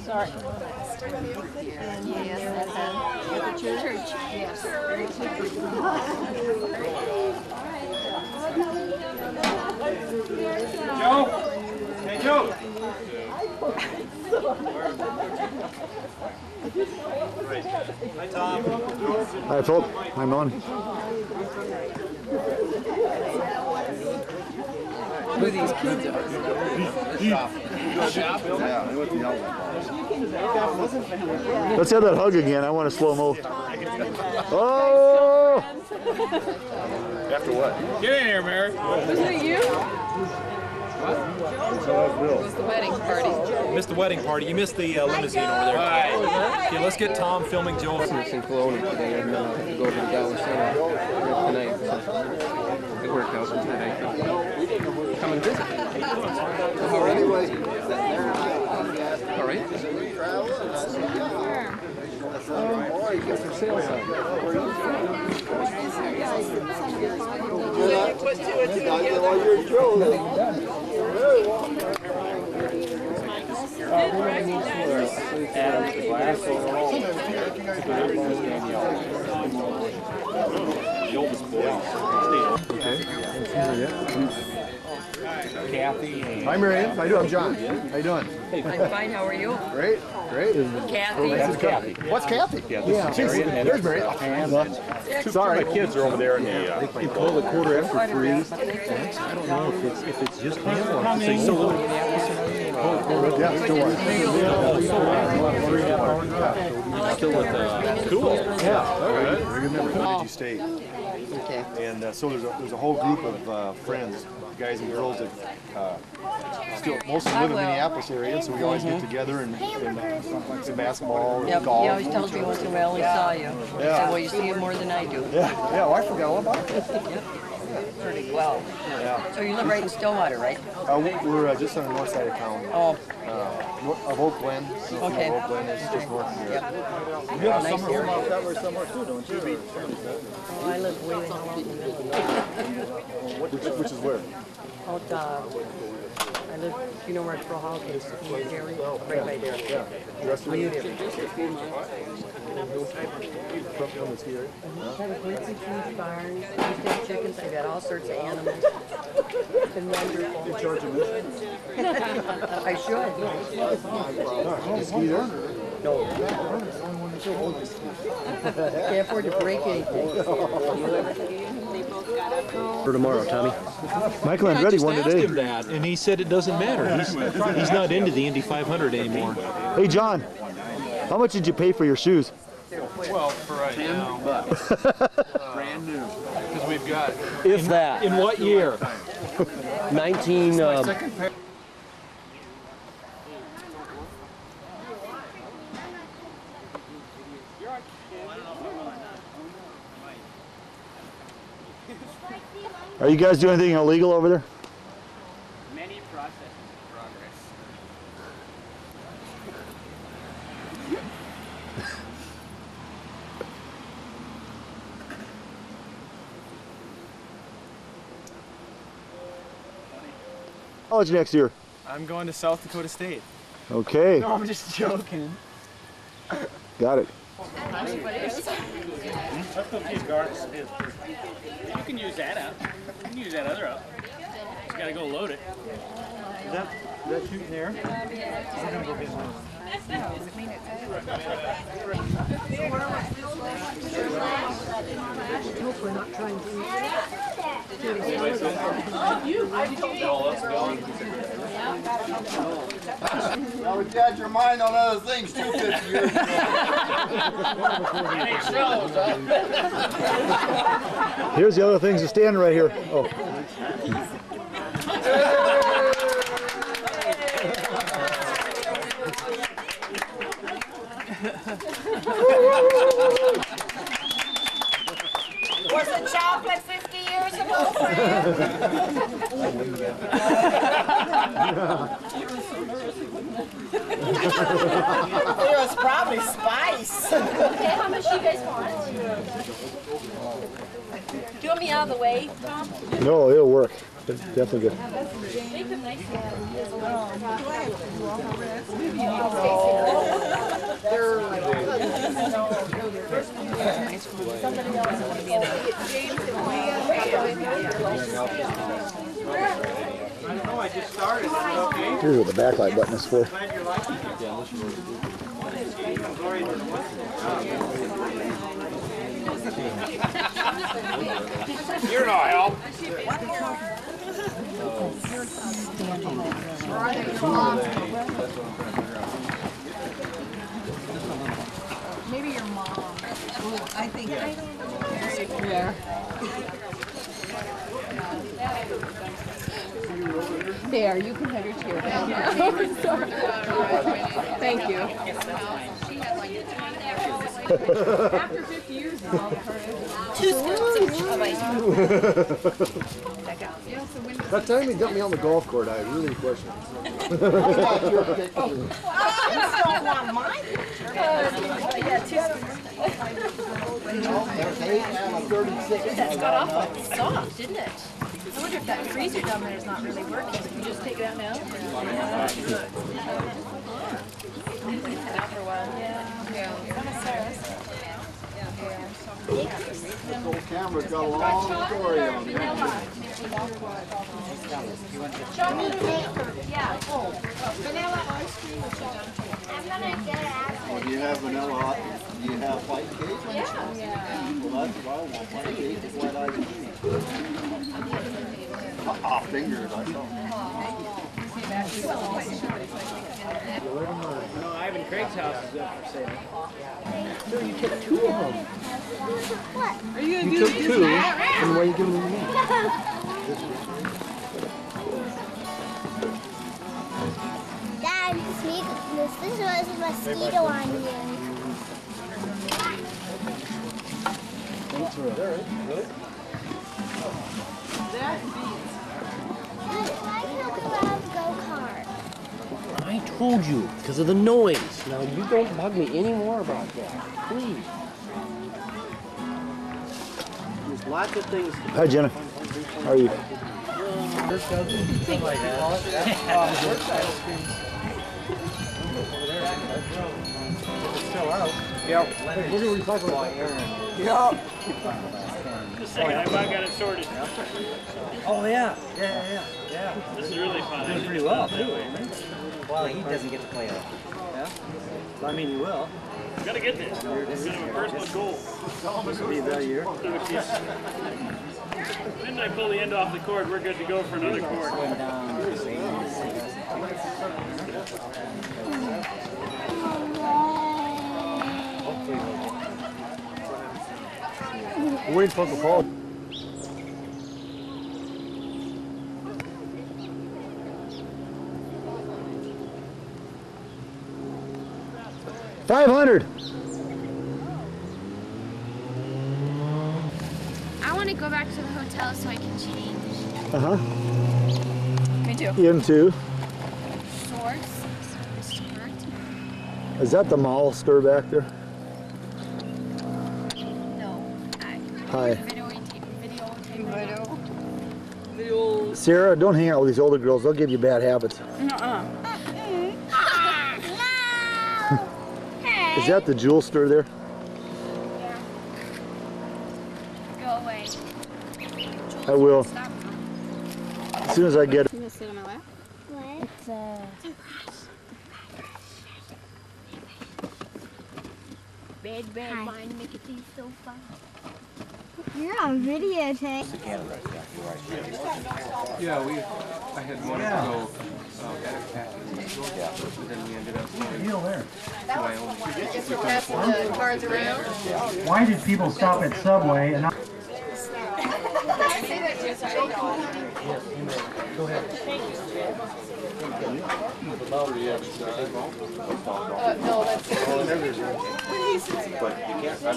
Sorry. Church. Yes. Joe? Hey, Joe! Hi, Tom. Hi, Philip. Hi, Mon. Who these kids are? Let's have that hug again. I want a slow-mo. Oh! After what? Get in here, Mary. Was it you? It was the wedding party. Missed the wedding party. You missed the limousine over there. Okay, let's get Tom filming Joe. In Kelowna today and go to the Dallas Center tonight. So it worked out tonight. Come and visit. How are you? All right. What's for sale sign? You put two and two The oldest boy. Kathy. Hi, Marion. How you doing? I'm John. How you doing? I'm fine. How are you? Great. Great. Kathy. That's Kathy. What's Kathy? Yeah, this is Marion. There's Marion. Sorry, my kids are over there in the. You pulled a quarter after free. I don't know if it's just him or if it's so. Yeah, still Still with cool. Yeah. Very good memory. Where did you stay? Okay. And so there's a whole group of friends, guys and girls that still most of them live in the Minneapolis area, so we always get together and play basketball and Yep. golf. He always tells me once in a while he saw you. He said, well, you see him more than I do. Yeah, well, I forgot all about it. Yep. Pretty well. Yeah. So you live right in Stillwater, right? We're just on the north side of town. Oh. Of Oak Glen. Okay. Oak Glen is just north of here. Yep. You have a Nice summer area. home out that way somewhere too, don't you? Oh, I live way the hell out in the middle. Which is where? Out, I live, you know where Pro House is? Gary? Right by there. Yeah. Are you there? I've had a great big huge barn. I used to have chickens. I've had all sorts of animals. It's been wonderful. You charge admission? I should. Ski there? No. Can't afford to break anything. For tomorrow, Tommy. Michael I Andretti just won asked today. him that, and he said it doesn't matter. He's not into the Indy 500 anymore. Hey, John, how much did you pay for your shoes? Well, for right now, Brand new. because we've got. If that. In what year? 19. Are you guys doing anything illegal over there? Many processes in progress. College next year. I'm going to South Dakota State. Okay, No, I'm just joking. got it. You can use that up. You can use that other up. Just gotta go load it. Is that shooting there? We're gonna go get one. We're not trying to Now we got your mind on other things too 50 years ago. And it shows, huh? Here's the other things that stand right here. Oh. Was the chocolate 50 years ago for you? There was probably spice. Okay, how much do you guys want? Do you want me out of the way, Tom? No, it'll work. It's definitely good. Make them nice. I don't know, I just started. Is it okay? Here's what the backlight button is for. Glad you like it. Gloria doesn't want it. You're no help. Maybe your mom. Oh, I think. Yeah. There, you can have your chair down now. Thank you. After 50 years now, 2 scoops of ice cream. That time he got me on the golf court, I really questioned. I just don't want mine. Yeah, 2 scoops. There's 8 and a 36. That's got awful soft, didn't it? I wonder if that freezer down there is not really working. Can you just take it out now? Yeah. Out for a while. This old camera's got a long story on it. Show me the paper. Yeah. Vanilla ice cream. I'm gonna get it. Do you have vanilla? Do you have white cake? Yeah. Well, that's what I want. White cake and white ice cream. Fingers, I don't. No, Ivan Craig's house is up for sale. So you took 2 of them. What? Are you gonna do took 2, and why are you giving them to me? Dad, this was a mosquito on you. Why can't we have a go-kart? I told you, because of the noise. Now you don't bug me anymore about that, please. There's lots of things. Hi, Jenna. How are you? Just saying, I about got it sorted. Oh yeah, yeah. This is really fun. Doing pretty well too, ain't he? Well, he doesn't get to play it. Yeah. Well, I mean, he will. Gotta get this. It's a personal goal. This will be that year. Then I pull the end off the cord, we're good to go for another cord. Going down. We're waiting for Uncle Paul. $500. I want to go back to the hotel so I can change. Me too. Him too. Shorts, skirt. Is that the mall store back there? No. Hi. Video. Sarah, don't hang out with these older girls. They'll give you bad habits. Is that the jewel store there? Go away. I will. As soon as I get it. You gonna sit on my lap? What? It's Bad mind make it taste so fun. You're on videotape. Yeah, I had wanted to go and then we ended up going to Wyoming. Guess we're passing the cards around. Why did people stop at Subway and not?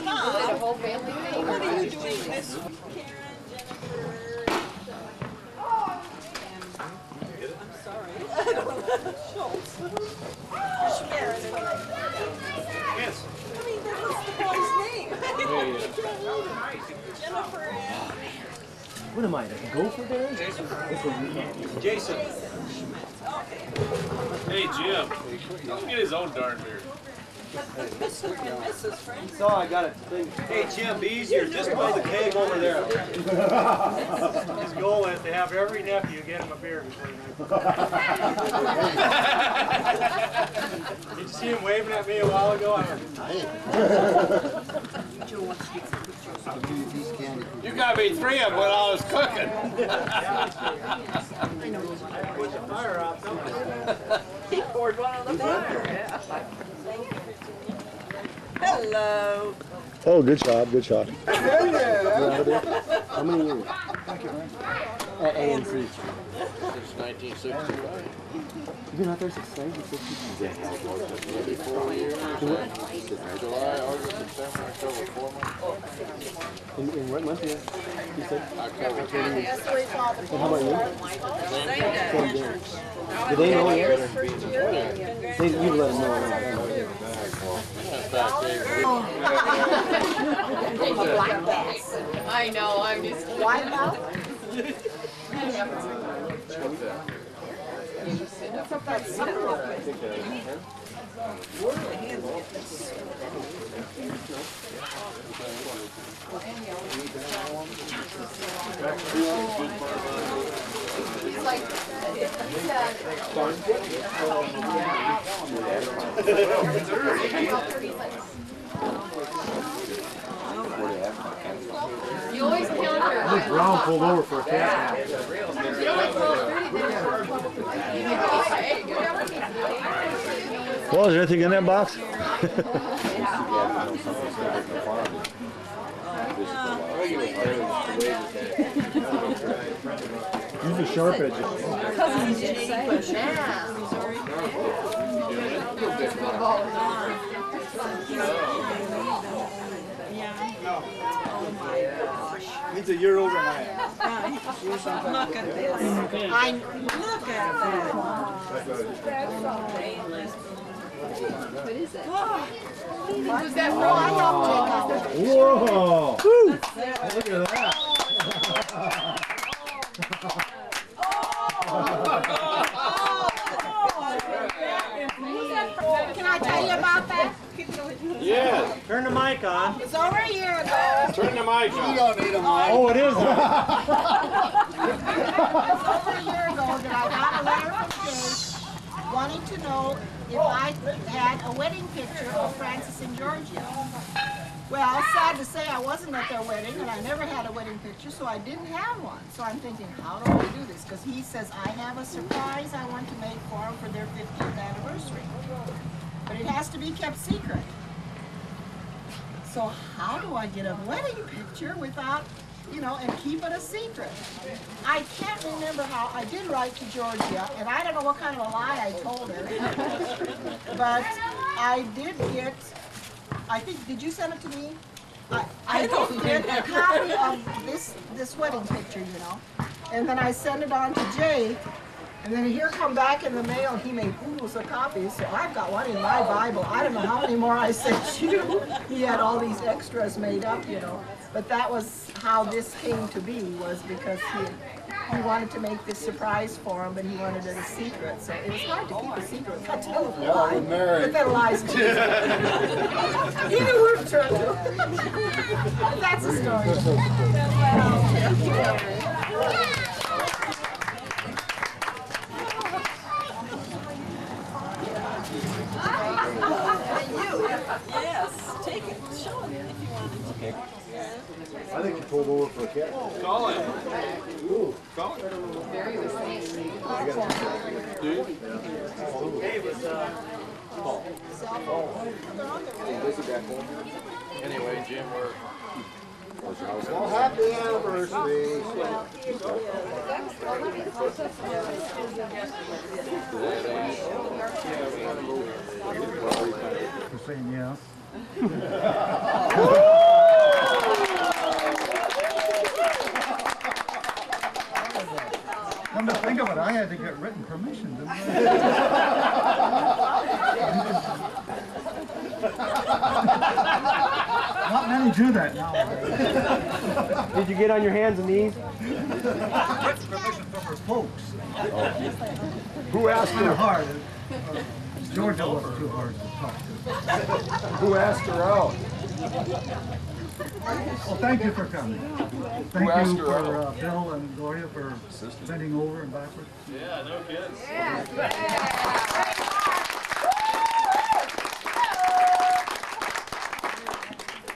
No, that's a whole family thing. What are you doing, Miss? I'm sorry. Yes. I mean, what's the boy's name? Jennifer. What am I, the gopher there? Jason. Hey, Jim. He'll get his own darn beer. Mr. and Mrs. Frank. So I got it. Hey Jim, be easier. Just play the keg over there. His goal is to have every nephew get him a beer before he Did you see him waving at me a while ago? You got me 3 of them when I was cooking. Put the fire out somewhere. He poured one on the fire. Yeah. Hello. Oh, good job, good job. How many years? At ANC. Since 1965. You've been out there since 1960? Maybe 4 years. July, August, September, October, 4 months. In what month you said? October. And how about you? Same day. Do they know yet? You let them know. Black bass. I know, I'm just. Why not? What's up that sunroof? He's like, he said, you always counter. Brown pulled over for a cat. You always Well, is there anything in that box? Use a sharp edge. Because he did say He's a year older than I am. Look at this. Look at that. what is it? Who's that from? Whoa! Look at that. Can I tell you about that? Yes. Turn the mic on. It's over a year ago. Turn the mic on. You don't need a mic. Oh, it is. It's over a year ago that I got a letter from Jake wanting to know if I had a wedding picture of Francis and Georgia. Well, sad to say I wasn't at their wedding and I never had a wedding picture, so I didn't have one. So I'm thinking, how do I do this? Because he says, I have a surprise I want to make for them for their 50th anniversary. But it has to be kept secret. So how do I get a wedding picture without, you know, and keep it a secret? I can't remember how. I did write to Georgia, and I don't know what kind of a lie I told her. But I did get, I think, did you send it to me? I did get a copy of this wedding picture, you know. And then I sent it on to Jake. And then here come back in the mail, he made oodles of copies, so I've got one in my Bible. I don't know how many more I sent you. He had all these extras made up, you know. But that was how this came to be, was because he wanted to make this surprise for him, but he wanted it a secret. So it was hard to keep a secret. I tell him a lie, but then lies too. He knew where to turn to. That's a story. Yes, take it. Show him if you want to. Okay. I think you pulled over for a cat. Call it. Ooh. Call it. Hey, it was Paul. Anyway, Jim, we're... Well, happy anniversary. You're saying yeah. Come to think of it, I had to get written permission, didn't I? Not many do that now. Did you get on your hands and knees? Permission from her folks. Who asked Kind of her? hard. Georgia wasn't too hard to talk to. Who asked her out? Well, thank you for coming. Thank you for Bill and Gloria for bending over and backwards. Yeah, no kidding.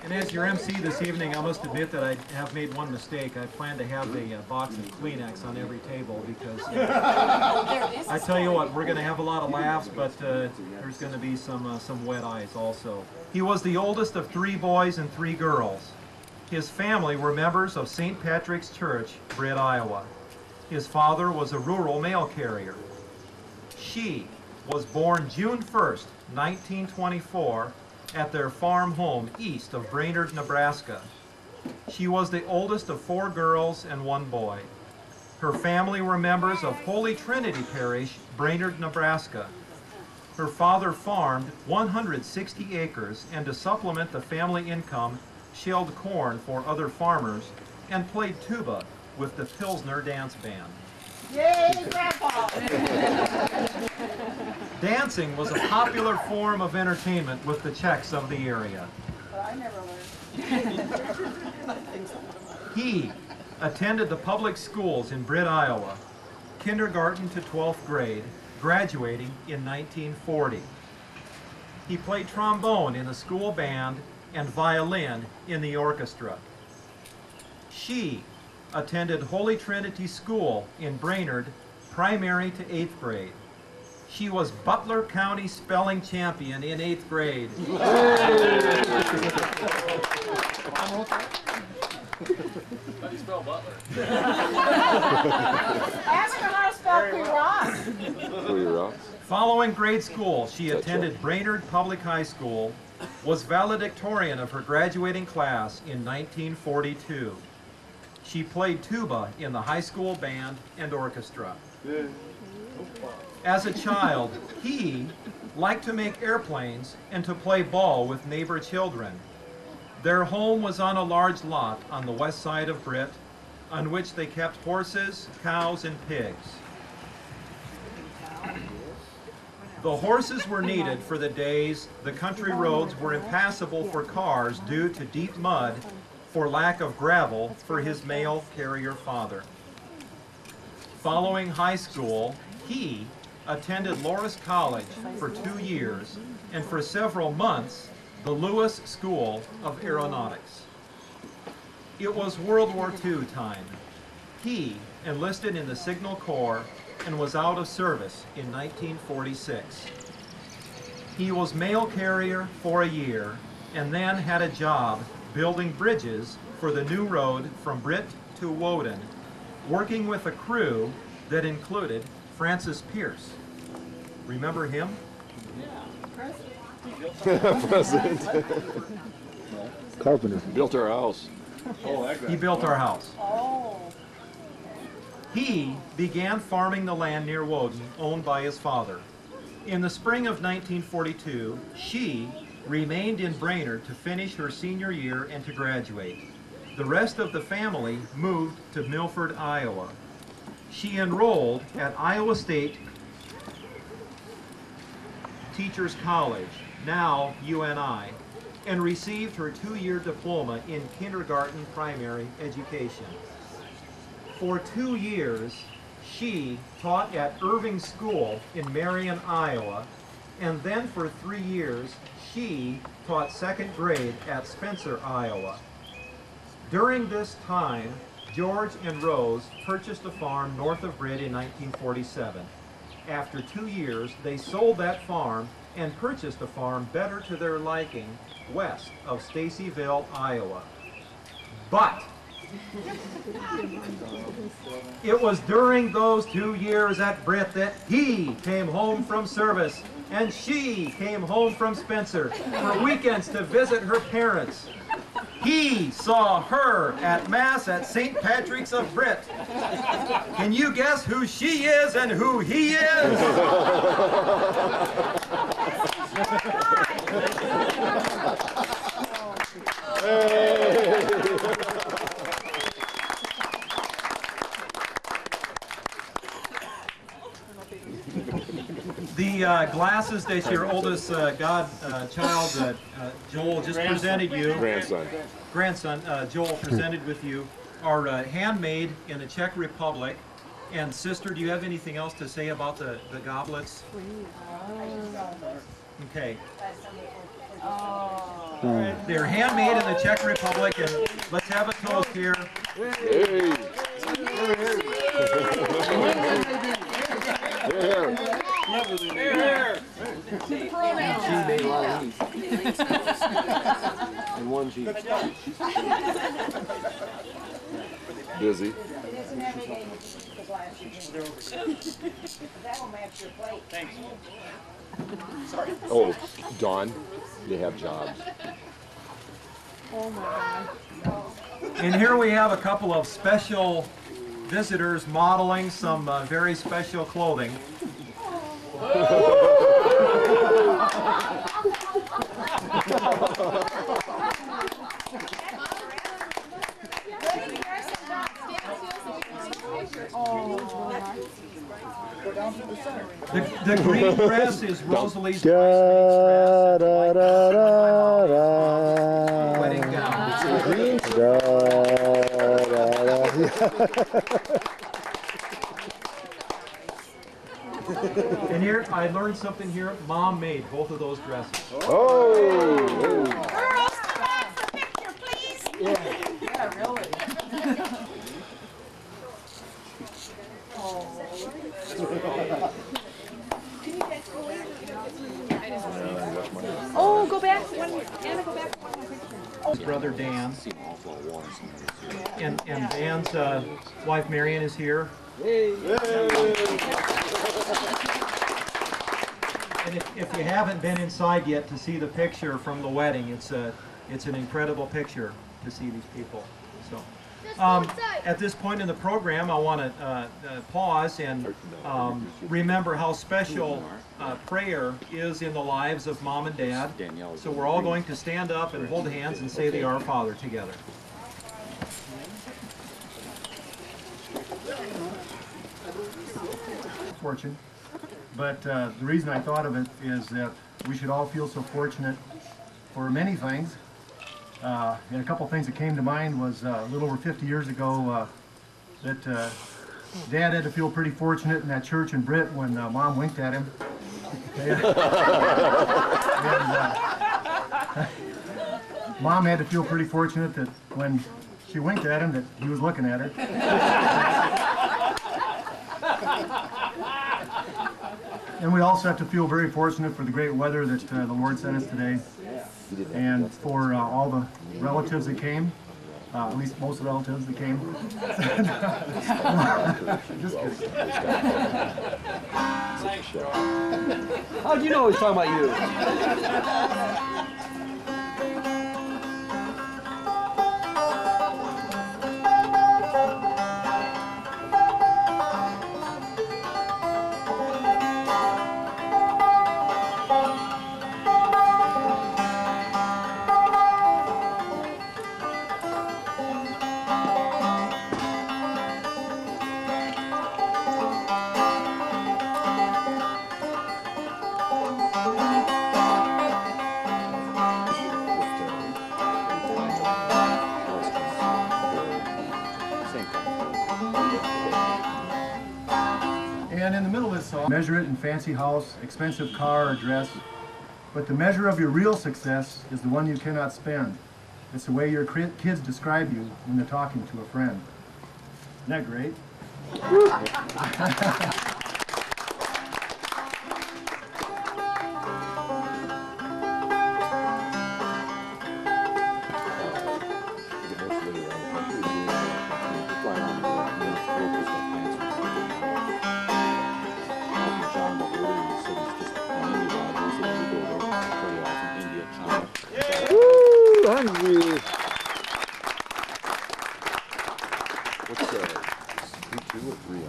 And as your MC this evening, I must admit that I have made one mistake. I plan to have a box of Kleenex on every table because I tell you what, we're going to have a lot of laughs, but there's going to be some wet eyes also. He was the oldest of 3 boys and 3 girls. His family were members of St. Patrick's Church, Britt, Iowa. His father was a rural mail carrier. She was born June 1st, 1924, at their farm home east of Brainerd, Nebraska. She was the oldest of 4 girls and 1 boy. Her family were members of Holy Trinity Parish, Brainerd, Nebraska. Her father farmed 160 acres, and to supplement the family income, shelled corn for other farmers and played tuba with the Pilsner Dance Band. Yay, Grandpa! Dancing was a popular form of entertainment with the Czechs of the area. But I never learned. He attended the public schools in Britt, Iowa, kindergarten to 12th grade, graduating in 1940. He played trombone in the school band and violin in the orchestra. She attended Holy Trinity School in Brainerd, primary to 8th grade. She was Butler County spelling champion in 8th grade. How do you spell Butler? Ask her how to spell Quirons. Following grade school, she attended Brainerd Public High School, was valedictorian of her graduating class in 1942. She played tuba in the high school band and orchestra. As a child, he liked to make airplanes and to play ball with neighbor children. Their home was on a large lot on the west side of Britt, on which they kept horses, cows, and pigs. The horses were needed for the days the country roads were impassable for cars due to deep mud for lack of gravel for his mail carrier father. Following high school, he attended Loras College for 2 years and for several months the Lewis School of Aeronautics. It was World War II time. He enlisted in the Signal Corps and was out of service in 1946. He was mail carrier for a year and then had a job building bridges for the new road from Britt to Woden, working with a crew that included Francis Pierce. Remember him? President. Carpenter. Built our house. He built our house. Oh. He began farming the land near Woden, owned by his father. In the spring of 1942, she remained in Brainerd to finish her senior year and to graduate. The rest of the family moved to Milford, Iowa. She enrolled at Iowa State Teachers College, now UNI, and received her 2-year diploma in kindergarten primary education. For 2 years, she taught at Irving School in Marion, Iowa, and then for 3 years, she taught 2nd grade at Spencer, Iowa. During this time, George and Rose purchased a farm north of Britt in 1947. After 2 years, they sold that farm and purchased a farm better to their liking west of Stacyville, Iowa. But it was during those 2 years at Britt that he came home from service and she came home from Spencer for weekends to visit her parents. He saw her at Mass at St. Patrick's of Britt. Can you guess who she is and who he is? The glasses that your oldest child, Joel, just presented you, grandson, Joel presented with you, are handmade in the Czech Republic. And sister, do you have anything else to say about the goblets? Okay. They're handmade in the Czech Republic, and let's have a toast here. Hey. And one G. Busy. Oh, Dawn, you have jobs. Oh my God. And here we have a couple of special visitors modeling some very special clothing. The green dress is Rosalie's wedding gown. And here, I learned something here. Mom made both of those dresses. Girls, come on for a picture, please. Yeah, really. Oh, go back one. Anna, go back one more picture. Brother Dan. And Dan's wife Marion is here. And if you haven't been inside yet to see the picture from the wedding, it's an incredible picture to see these people. So, at this point in the program, I want to pause and remember how special prayer is in the lives of Mom and Dad. So we're all going to stand up and hold hands and say the Our Father together. Fortune, but the reason I thought of it is that we should all feel so fortunate for many things. And a couple things that came to mind was a little over 50 years ago that Dad had to feel pretty fortunate in that church in Britt when Mom winked at him. And, Mom had to feel pretty fortunate that when she winked at him that he was looking at her. And we also have to feel very fortunate for the great weather that the Lord sent us today, and for all the relatives that came, at least most of the relatives that came. Just kidding. How'd you know he's talking about you? And in the middle of this song, measure it in fancy house, expensive car or dress, but the measure of your real success is the one you cannot spend. It's the way your kids describe you when they're talking to a friend. Isn't that great? Hungry. What's 2, 2 or 3?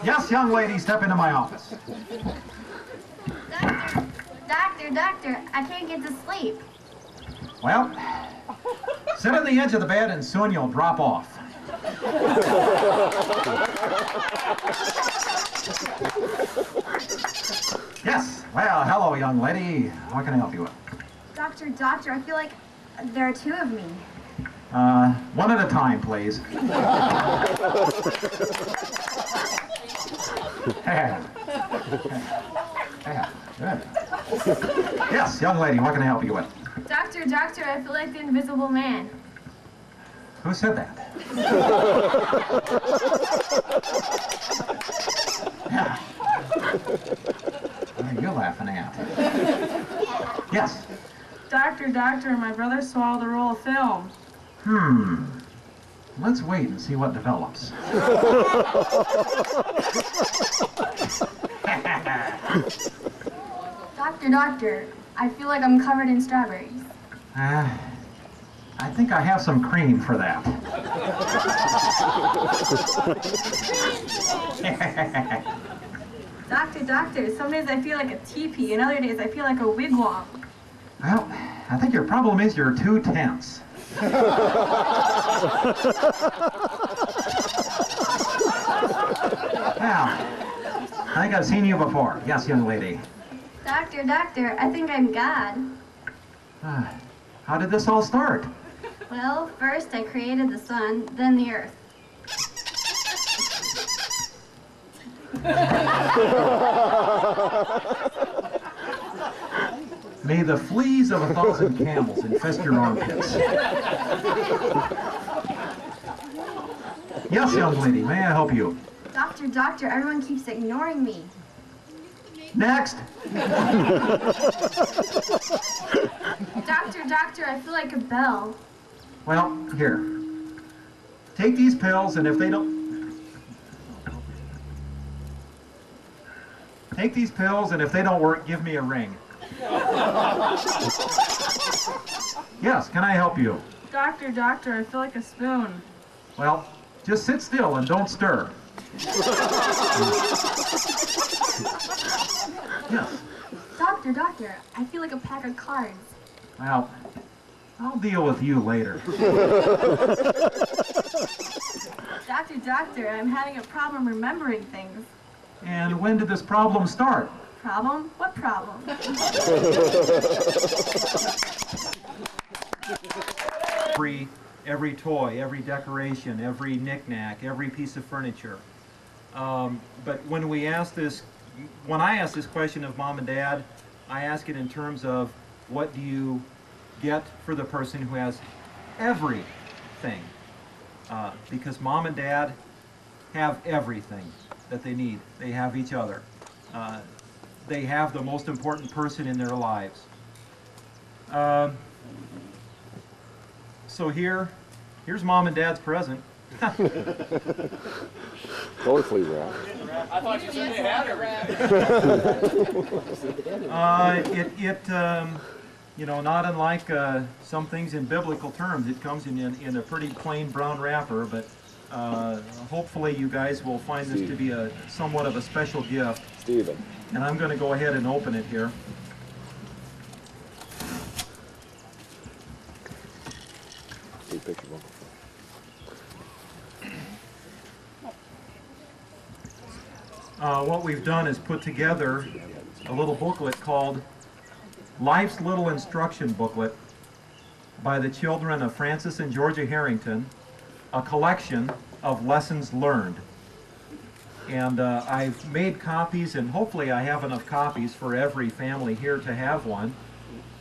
Yes, young lady, step into my office. Doctor, I can't get to sleep. Well, sit on the edge of the bed and soon you'll drop off. Yes, well, hello, young lady. What can I help you with? Doctor, I feel like there are two of me. One at a time, please. Good. Yes, young lady, what can I help you with? Doctor, I feel like the Invisible Man. Who said that? Yeah. What are you laughing at? Yes. Doctor, my brother swallowed a roll of film. Let's wait and see what develops. Doctor, I feel like I'm covered in strawberries. I think I have some cream for that. Doctor, some days I feel like a teepee, and other days I feel like a wigwam. Well, I think your problem is you're too tense. Now, I think I've seen you before. Yes, young lady. Doctor, I think I'm God. How did this all start? Well, first I created the sun, then the earth. May the fleas of 1,000 camels infest your armpits. Yes, young lady, may I help you? Doctor, everyone keeps ignoring me. Next. Doctor, I feel like a bell. Well, here. Take these pills, and if they don't... Take these pills, and if they don't work, give me a ring. Yes, can I help you? Doctor, I feel like a spoon. Well, just sit still and don't stir. Yes. Doctor, I feel like a pack of cards. Well, I'll deal with you later. Doctor, I'm having a problem remembering things. And when did this problem start? Problem? What problem? Every toy, every decoration, every knick-knack, every piece of furniture. But when I ask this question of Mom and Dad, I ask it in terms of what do you get for the person who has everything. Because Mom and Dad have everything that they need. They have each other. They have the most important person in their lives. So here's Mom and Dad's present. Colorfully wrapped. I thought you said they had everything. You know, not unlike some things in biblical terms, it comes in a pretty plain brown wrapper, but hopefully you guys will find this to be somewhat of a special gift. Stephen. And I'm going to go ahead and open it here. Take a picture of What we've done is put together a little booklet called Life's Little Instruction Booklet by the children of Francis and Georgia Harrington, a collection of lessons learned. And I've made copies, and hopefully I have enough copies for every family here to have one.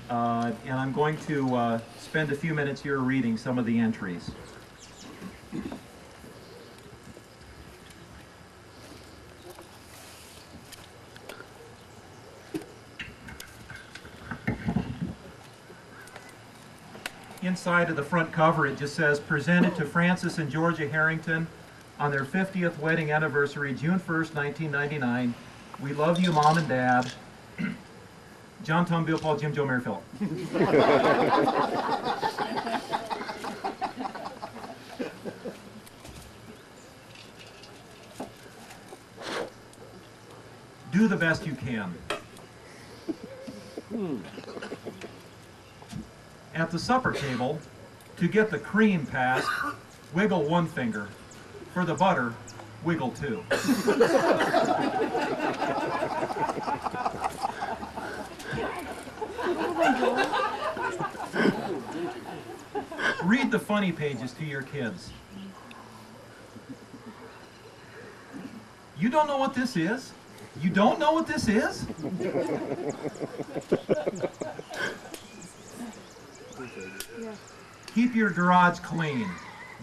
And I'm going to spend a few minutes here reading some of the entries. Inside of the front cover it just says, presented to Francis and Georgia Harrington on their 50th wedding anniversary, June 1st, 1999. We love you, Mom and Dad. John, Tom, Bill, Paul, Jim, Joe, Mary, Philip. Do the best you can. At the supper table, to get the cream passed, wiggle one finger. For the butter, wiggle two. Read the funny pages to your kids. You don't know what this is? You don't know what this is? Keep your garage clean.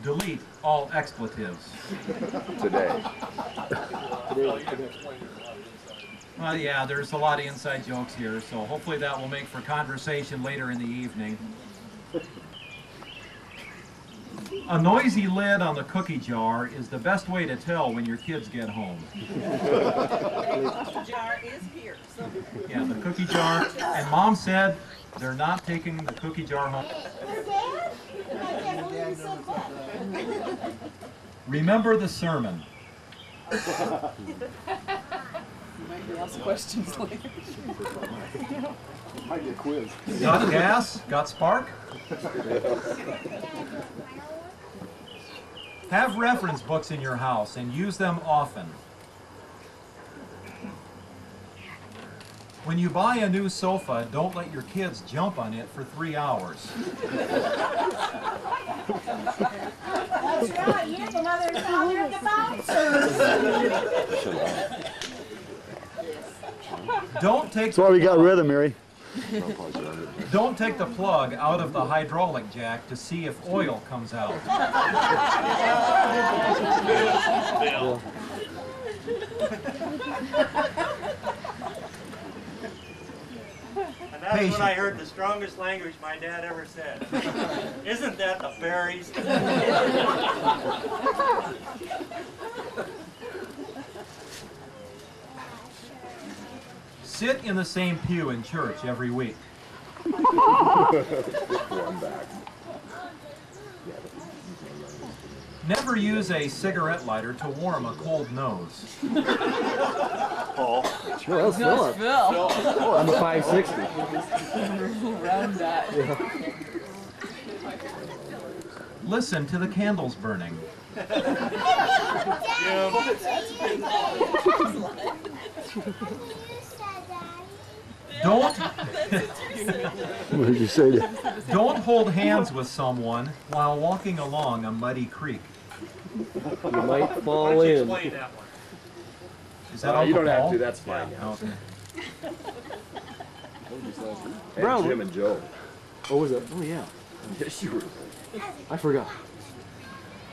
Delete all expletives. Today. Well, yeah, there's a lot of inside jokes here, so hopefully that will make for conversation later in the evening. A noisy lid on the cookie jar is the best way to tell when your kids get home. The jar is here. So. Yeah, the cookie jar. And Mom said they're not taking the cookie jar home. Dad? I can't believe you said that. Remember the sermon. You might be asked questions later. Might get quiz. Got gas? Got spark? Have reference books in your house and use them often. When you buy a new sofa, don't let your kids jump on it for 3 hours. That's right, you're the mother and father of the bouncers. Don't take. That's why we got rid of Mary. Don't take the plug out of the hydraulic jack to see if oil comes out. Bill. And that's when I heard the strongest language my dad ever said. Isn't that the fairies? Sit in the same pew in church every week. Never use a cigarette lighter to warm a cold nose. Paul. Well, that's No, Philip. it's Phil. Oh, I'm a 560. Around that. Listen to the candles burning. Don't What did you say to don't hold hands with someone while walking along a muddy creek. You might Why fall don't you in. explain that one? Is that You don't have Paul? to, that's fine. Okay. Brown. Jim and Joe. What was it? Oh, yeah. Yes, you were. I forgot.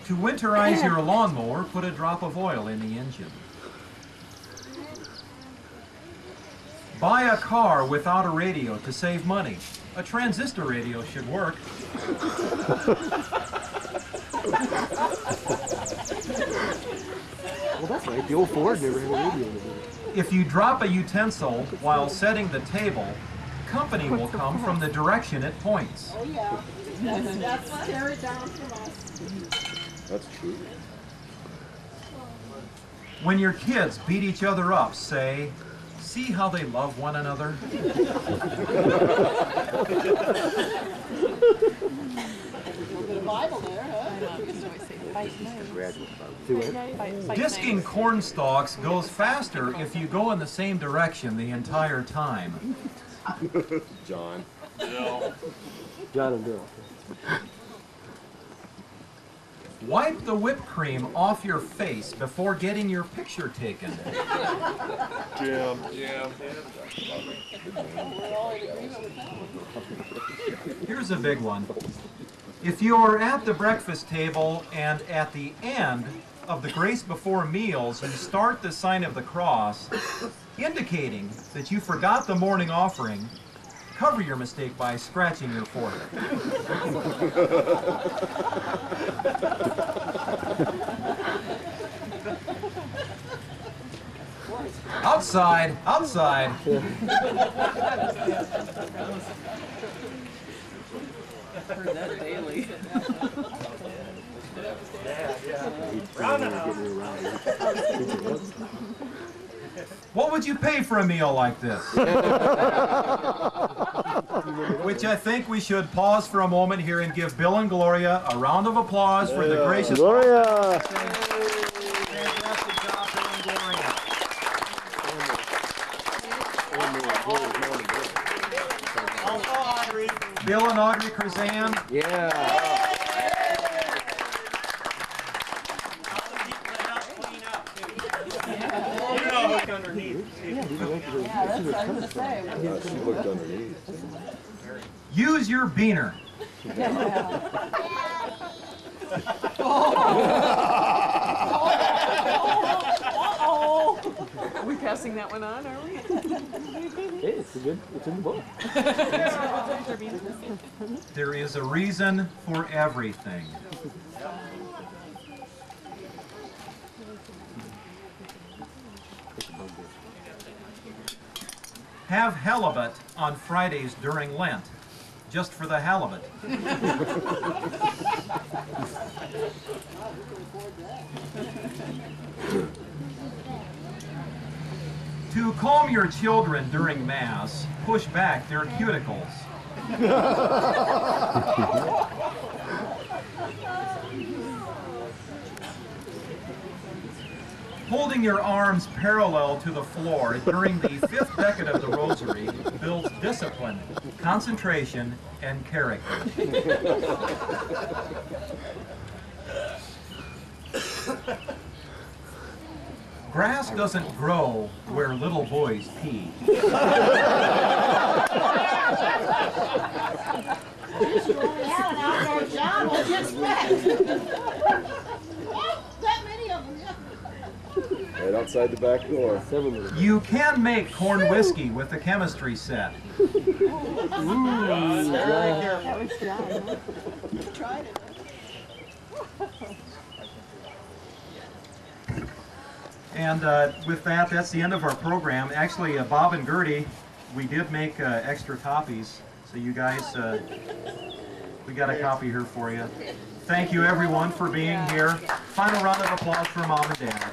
To winterize your lawnmower, put a drop of oil in the engine. Buy a car without a radio to save money. A transistor radio should work. Well, that's right. The old Ford never had a radio in it. If you drop a utensil while setting the table, company will come from the direction it points. Oh, yeah. That's carried down from us. That's true. When your kids beat each other up, say, "See how they love one another?" The Bible there, huh? Disking corn stalks goes faster if you go in the same direction the entire time. John. Bill. John and Bill. Wipe the whipped cream off your face before getting your picture taken. Jim. Here's a big one. If you're at the breakfast table and at the end of the grace before meals you start the sign of the cross, indicating that you forgot the morning offering, cover your mistake by scratching your forehead. Outside, outside. Heard that daily. What would you pay for a meal like this? Which I think we should pause for a moment here and give Bill and Gloria a round of applause for the gracious... Gloria! Fantastic job, Bill and Gloria. Bill and Audrey Krazan. Yeah. She looked underneath. Use your beaner. Are we passing that one on, are we? Hey, it's in the book. There is a reason for everything. Have halibut on Fridays during Lent, just for the halibut. To calm your children during Mass, push back their cuticles. Holding your arms parallel to the floor during the fifth decade of the Rosary builds discipline, concentration, and character. Grass doesn't grow where little boys pee. Yeah, an outdoor job, what'd you expect? That many of them, yeah. Right outside the back door. You can make corn whiskey with the chemistry set. That was dry. Tried it. And with that, that's the end of our program. Actually, Bob and Gertie, we did make extra copies. So you guys, we got a copy here for you. Thank you everyone for being here. Final round of applause for Mom and Dad.